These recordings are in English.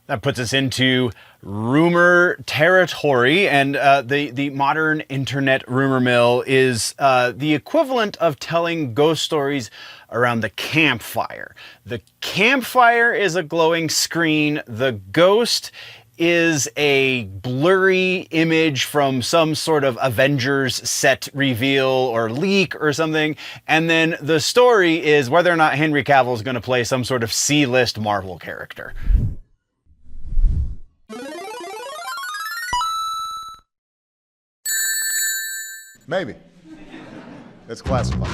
That puts us into rumor territory, and the modern internet rumor mill is the equivalent of telling ghost stories around the campfire. The campfire is a glowing screen. The ghost is a blurry image from some sort of Avengers set reveal or leak or something. And then the story is whether or not Henry Cavill is going to play some sort of C-list Marvel character. Maybe. It's classified.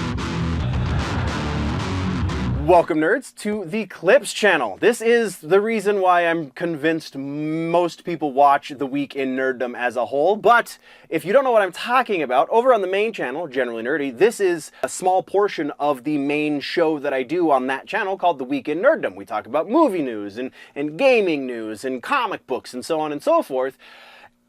Welcome, nerds, to the Clips channel. This is the reason why I'm convinced most people watch The Week in Nerddom as a whole. But if you don't know what I'm talking about, over on the main channel, Generally Nerdy, this is a small portion of the main show that I do on that channel called The Week in Nerddom. We talk about movie news and gaming news and comic books and so on and so forth.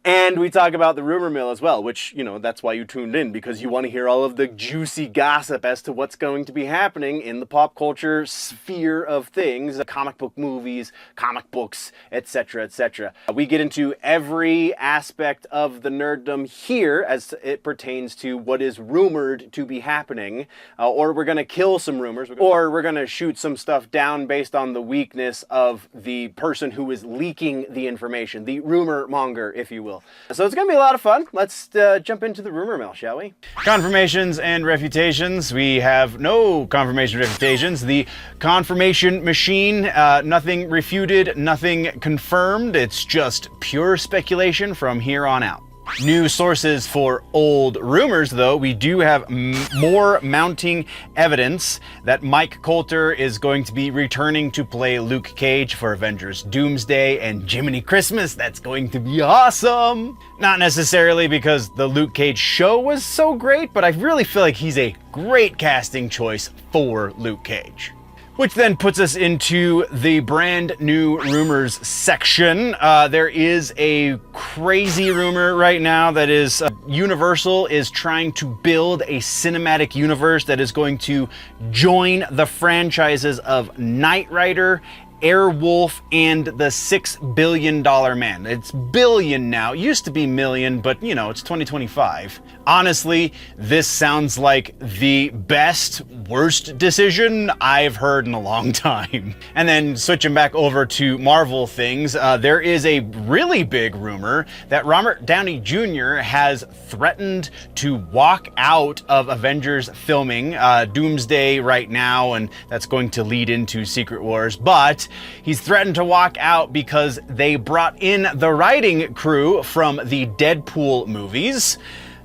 And we talk about the rumor mill as well, which, you know, that's why you tuned in, because you want to hear all of the juicy gossip as to what's going to be happening in the pop culture sphere of things, comic book movies, comic books, etc., etc. We get into every aspect of the nerddom here as it pertains to what is rumored to be happening, or we're going to kill some rumors, or we're going to shoot some stuff down based on the weakness of the person who is leaking the information, the rumor monger, if you will. So it's going to be a lot of fun. Let's jump into the rumor mill, shall we? Confirmations and refutations. We have no confirmation refutations. The confirmation machine, nothing refuted, nothing confirmed. It's just pure speculation from here on out. New sources for old rumors, though. We do have more mounting evidence that Mike Colter is going to be returning to play Luke Cage for Avengers Doomsday and Jiminy Christmas. That's going to be awesome. Not necessarily because the Luke Cage show was so great, but I really feel like he's a great casting choice for Luke Cage. Which then puts us into the brand new rumors section. There is a crazy rumor right now that is Universal is trying to build a cinematic universe that is going to join the franchises of Knight Rider, Airwolf, and the $6 billion man. It's billion now. It used to be million, but you know, it's 2025. Honestly, this sounds like the best, worst decision I've heard in a long time. And then switching back over to Marvel things, there is a really big rumor that Robert Downey Jr. has threatened to walk out of Avengers filming, Doomsday right now, and that's going to lead into Secret Wars, but he's threatened to walk out because they brought in the writing crew from the Deadpool movies,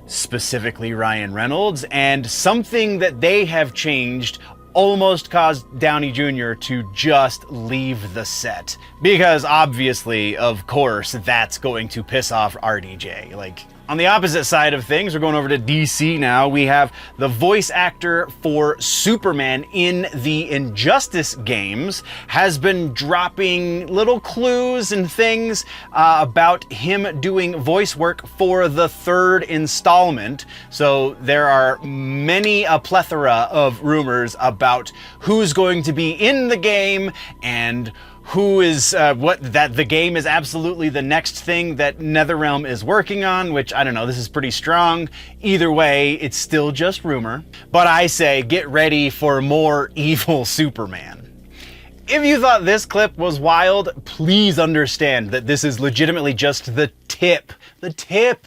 specifically Ryan Reynolds, and something that they have changed almost caused Downey Jr. to just leave the set. Because obviously, of course, that's going to piss off RDJ. Like, on the opposite side of things, we're going over to DC now. We have the voice actor for Superman in the Injustice games has been dropping little clues and things about him doing voice work for the third installment. So there are a plethora of rumors about who's going to be in the game and who is, that the game is absolutely the next thing that NetherRealm is working on, which, I don't know, this is pretty strong. Either way, it's still just rumor. But I say, get ready for more evil Superman. If you thought this clip was wild, please understand that this is legitimately just the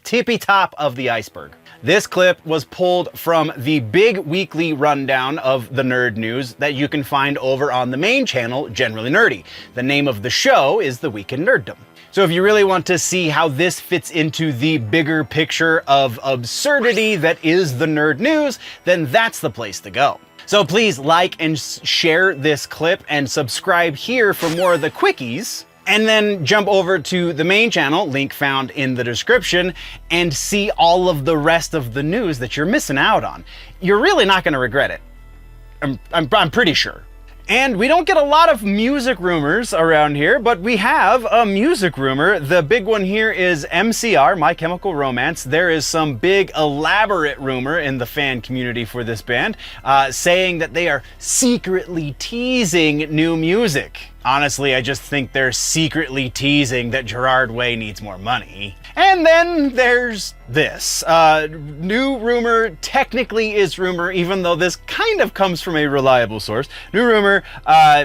tippy top of the iceberg. This clip was pulled from the big weekly rundown of the nerd news that you can find over on the main channel, Generally Nerdy. The name of the show is The Week in Nerddom. So if you really want to see how this fits into the bigger picture of absurdity that is the nerd news, then that's the place to go. So please like and share this clip and subscribe here for more of the quickies. And then jump over to the main channel, link found in the description, and see all of the rest of the news that you're missing out on. You're really not going to regret it. I'm pretty sure. And we don't get a lot of music rumors around here, but we have a music rumor. The big one here is MCR, My Chemical Romance. There is some big elaborate rumor in the fan community for this band, saying that they are secretly teasing new music. Honestly, I just think they're secretly teasing that Gerard Way needs more money. And then there's this. New rumor, technically is rumor, even though this kind of comes from a reliable source. New rumor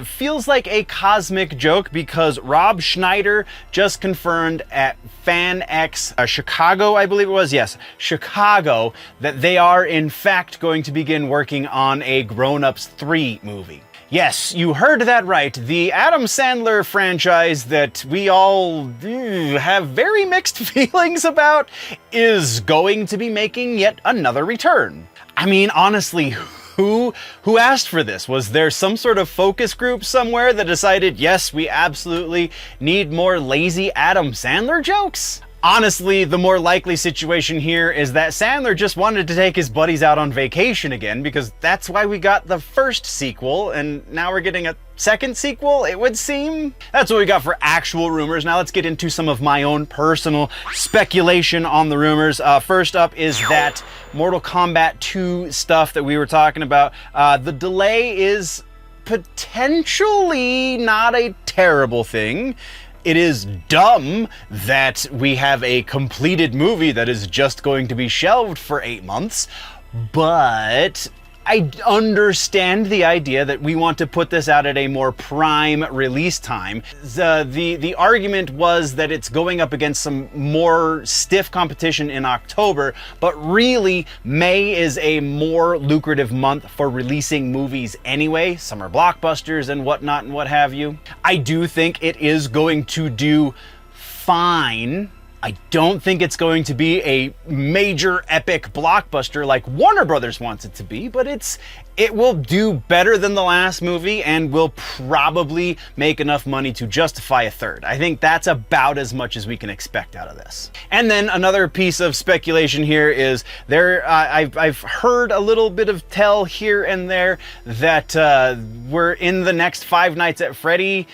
feels like a cosmic joke because Rob Schneider just confirmed at FanX Chicago, I believe it was, yes, Chicago, that they are in fact going to begin working on a Grown Ups 3 movie. Yes, you heard that right. The Adam Sandler franchise that we all have very mixed feelings about is going to be making yet another return. I mean, honestly, who asked for this? Was there some sort of focus group somewhere that decided, yes, we absolutely need more lazy Adam Sandler jokes? Honestly, the more likely situation here is that Sandler just wanted to take his buddies out on vacation again, because that's why we got the first sequel, and now we're getting a second sequel, it would seem. That's what we got for actual rumors. Now let's get into some of my own personal speculation on the rumors. First up is that Mortal Kombat 2 stuff that we were talking about. The delay is potentially not a terrible thing. It is dumb that we have a completed movie that is just going to be shelved for 8 months, but I understand the idea that we want to put this out at a more prime release time. The argument was that it's going up against some more stiff competition in October, but really May is a more lucrative month for releasing movies anyway, summer blockbusters and whatnot and what have you. I do think it is going to do fine. I don't think it's going to be a major epic blockbuster like Warner Brothers wants it to be, but it will do better than the last movie and will probably make enough money to justify a third. I think that's about as much as we can expect out of this. And then another piece of speculation here is I've heard a little bit of tell here and there that we're in the next Five Nights at Freddy's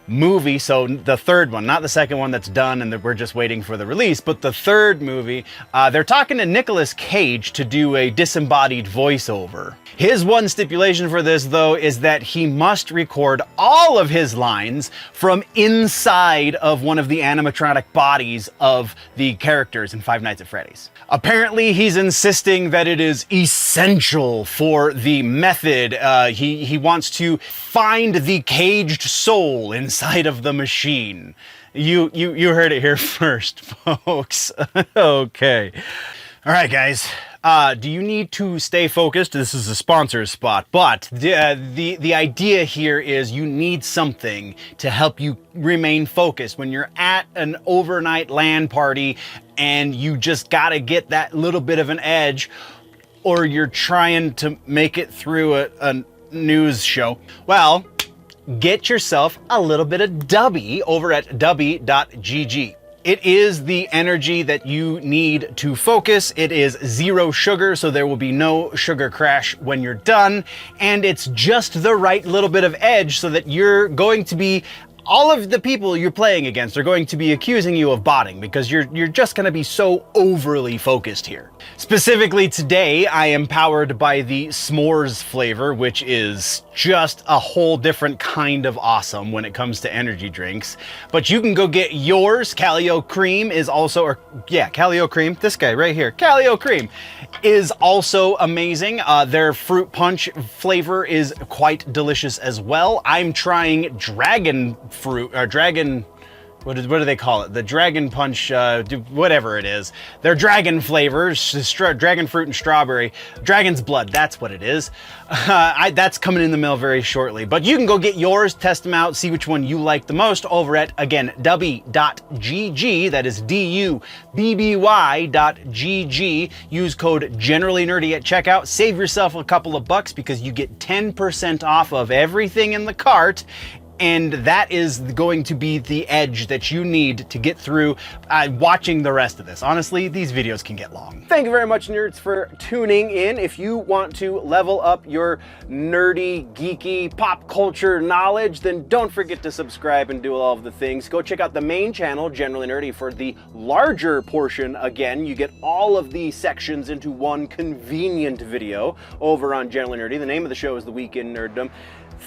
movie, so the third one, not the second one that's done and that we're just waiting for the release, but the third movie. They're talking to Nicolas Cage to do a disembodied voiceover. His one stipulation for this, though, is that he must record all of his lines from inside of one of the animatronic bodies of the characters in Five Nights at Freddy's. Apparently, he's insisting that it is essential for the method. He wants to find the caged soul inside of the machine. You heard it here first, folks. Okay. All right, guys. Do you need to stay focused? This is a sponsor spot, but the idea here is you need something to help you remain focused when you're at an overnight LAN party and you just gotta get that little bit of an edge, or you're trying to make it through a news show. Well, get yourself a little bit of DUBBY over at dubby.gg. It is the energy that you need to focus. It is 0 sugar, so there will be no sugar crash when you're done. And it's just the right little bit of edge so that you're going to be, all of the people you're playing against are going to be accusing you of botting because you're just going to be so overly focused here. Specifically today, I am powered by the s'mores flavor, which is just a whole different kind of awesome when it comes to energy drinks. But you can go get yours. Calio Cream is also, Calio Cream, this guy right here, Calio Cream is also amazing. Their fruit punch flavor is quite delicious as well. I'm trying dragon fruit, or dragon, what do they call it? The dragon punch, whatever it is. They're dragon flavors, dragon fruit and strawberry. Dragon's blood, that's what it is. That's coming in the mail very shortly. But you can go get yours, test them out, see which one you like the most over at, again, dubby.gg. That is DUBBY.gg. Use code GenerallyNerdy at checkout. Save yourself a couple of bucks because you get 10% off of everything in the cart. And that is going to be the edge that you need to get through watching the rest of this. Honestly, these videos can get long. Thank you very much, nerds, for tuning in. If you want to level up your nerdy, geeky, pop culture knowledge, then don't forget to subscribe and do all of the things. Go check out the main channel, Generally Nerdy, for the larger portion. Again, you get all of the sections into one convenient video over on Generally Nerdy. The name of the show is The Week in Nerddom.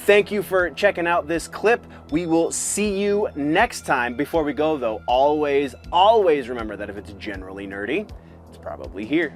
Thank you for checking out this clip. We will see you next time. Before we go though, always remember that if it's generally nerdy, it's probably here.